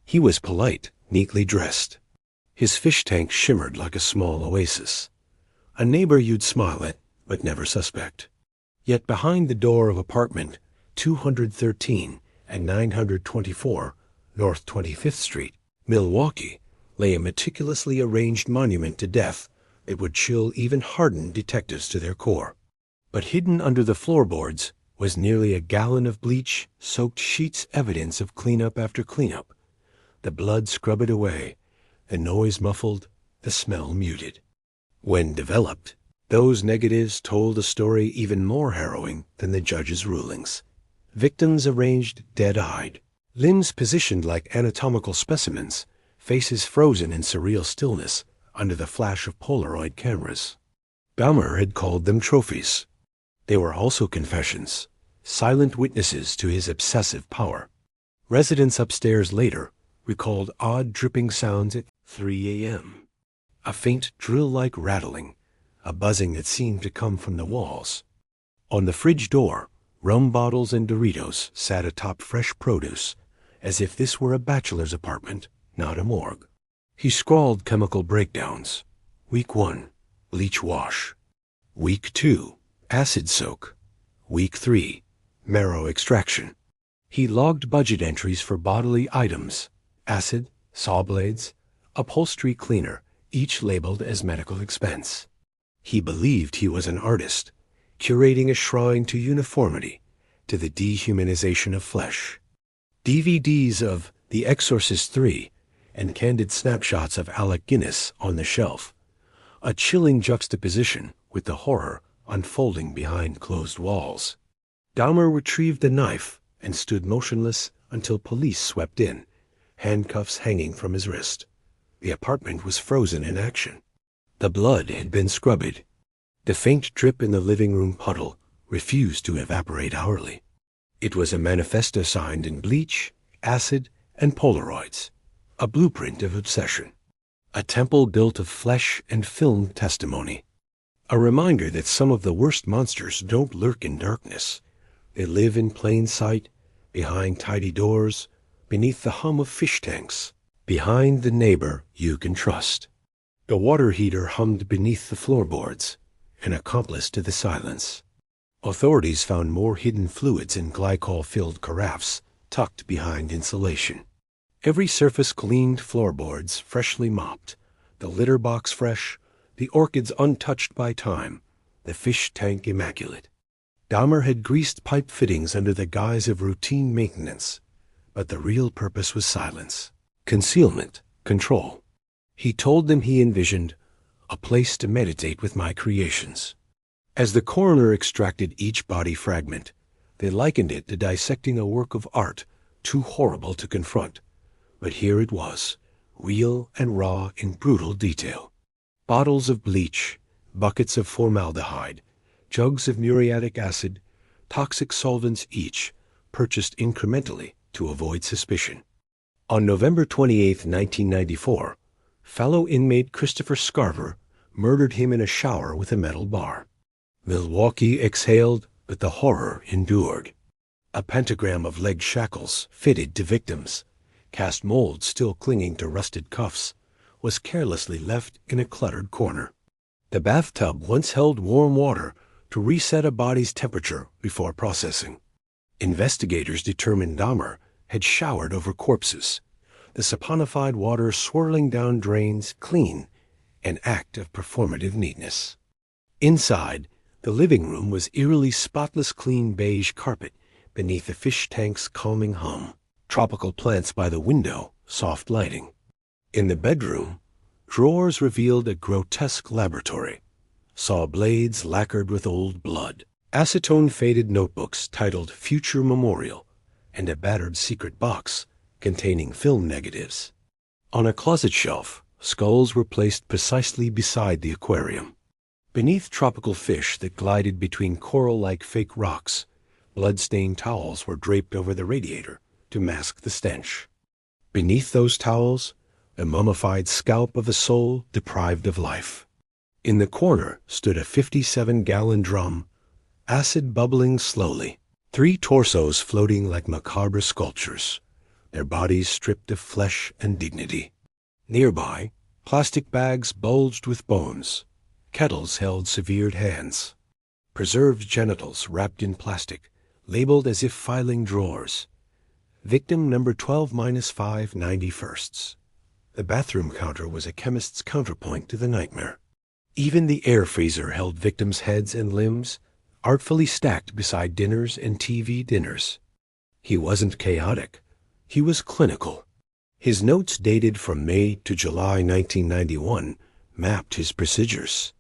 He was polite, neatly dressed. His fish tank shimmered like a small oasis. A neighbor you'd smile at, but never suspect. Yet behind the door of apartment 213 and 924 North 25th Street, Milwaukee, lay a meticulously arranged monument to death that would chill even hardened detectives to their core. But hidden under the floorboards was nearly a gallon of bleach-soaked sheets, evidence of cleanup after cleanup. The blood scrubbed away, the noise muffled, the smell muted. When developed, those negatives told a story even more harrowing than the judge's rulings. Victims arranged dead-eyed, limbs positioned like anatomical specimens, faces frozen in surreal stillness under the flash of Polaroid cameras. Dahmer had called them trophies. They were also confessions, silent witnesses to his obsessive power. Residents upstairs later recalled odd dripping sounds at 3 a.m., a faint drill-like rattling, a buzzing that seemed to come from the walls. On the fridge door, rum bottles and Doritos sat atop fresh produce, as if this were a bachelor's apartment, not a morgue. He scrawled chemical breakdowns. Week 1, bleach wash. Week 2, acid soak. Week 3, marrow extraction. He logged budget entries for bodily items, acid, saw blades, upholstery cleaner, each labeled as medical expense. He believed he was an artist, curating a shrine to uniformity, to the dehumanization of flesh. DVDs of The Exorcist III and candid snapshots of Alec Guinness on the shelf, a chilling juxtaposition with the horror unfolding behind closed walls. Dahmer retrieved the knife and stood motionless until police swept in, handcuffs hanging from his wrist. The apartment was frozen in action. The blood had been scrubbed. The faint drip in the living room puddle refused to evaporate hourly. It was a manifesto signed in bleach, acid, and Polaroids, a blueprint of obsession, a temple built of flesh and film testimony, a reminder that some of the worst monsters don't lurk in darkness. They live in plain sight, behind tidy doors, beneath the hum of fish tanks, behind the neighbor you can trust. The water heater hummed beneath the floorboards, an accomplice to the silence. Authorities found more hidden fluids in glycol-filled carafes tucked behind insulation. Every surface cleaned, floorboards freshly mopped, the litter box fresh, the orchids untouched by time, the fish tank immaculate. Dahmer had greased pipe fittings under the guise of routine maintenance, but the real purpose was silence, concealment, control. He told them he envisioned a place to meditate with my creations. As the coroner extracted each body fragment, they likened it to dissecting a work of art too horrible to confront. But here it was, real and raw in brutal detail. Bottles of bleach, buckets of formaldehyde, jugs of muriatic acid, toxic solvents each, purchased incrementally to avoid suspicion. On November 28, 1994, fellow inmate Christopher Scarver murdered him in a shower with a metal bar. Milwaukee exhaled, but the horror endured. A pentagram of leg shackles fitted to victims, cast mold still clinging to rusted cuffs, was carelessly left in a cluttered corner. The bathtub once held warm water to reset a body's temperature before processing. Investigators determined Dahmer had showered over corpses, the saponified water swirling down drains clean, an act of performative neatness. Inside, the living room was eerily spotless clean beige carpet beneath the fish tank's calming hum, tropical plants by the window, soft lighting. In the bedroom, drawers revealed a grotesque laboratory, saw blades lacquered with old blood, acetone-faded notebooks titled Future Memorial, and a battered secret box containing film negatives. On a closet shelf, skulls were placed precisely beside the aquarium. Beneath tropical fish that glided between coral-like fake rocks, blood-stained towels were draped over the radiator to mask the stench. Beneath those towels, a mummified scalp of a soul deprived of life. In the corner stood a 57-gallon drum, acid bubbling slowly, 3 torsos floating like macabre sculptures, their bodies stripped of flesh and dignity. Nearby, plastic bags bulged with bones, kettles held severed hands, preserved genitals wrapped in plastic, labeled as if filing drawers. Victim number 12-5 91st. The bathroom counter was a chemist's counterpoint to the nightmare. Even the air freezer held victims' heads and limbs, artfully stacked beside dinners and TV dinners. He wasn't chaotic. He was clinical. His notes dated from May to July 1991 mapped his procedures.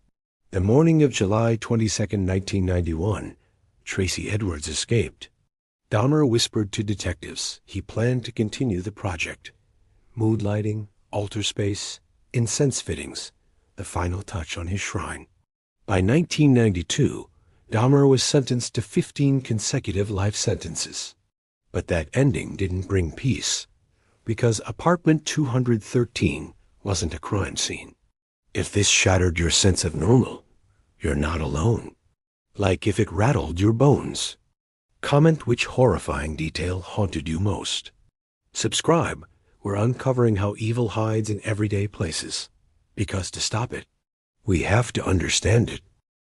The morning of July 22, 1991, Tracy Edwards escaped. Dahmer whispered to detectives he planned to continue the project. Mood lighting, altar space, incense fittings, the final touch on his shrine. By 1992, Dahmer was sentenced to 15 consecutive life sentences. But that ending didn't bring peace, because apartment 213 wasn't a crime scene. If this shattered your sense of normal, you're not alone. Like if it rattled your bones. Comment which horrifying detail haunted you most. Subscribe. We're uncovering how evil hides in everyday places. Because to stop it, we have to understand it.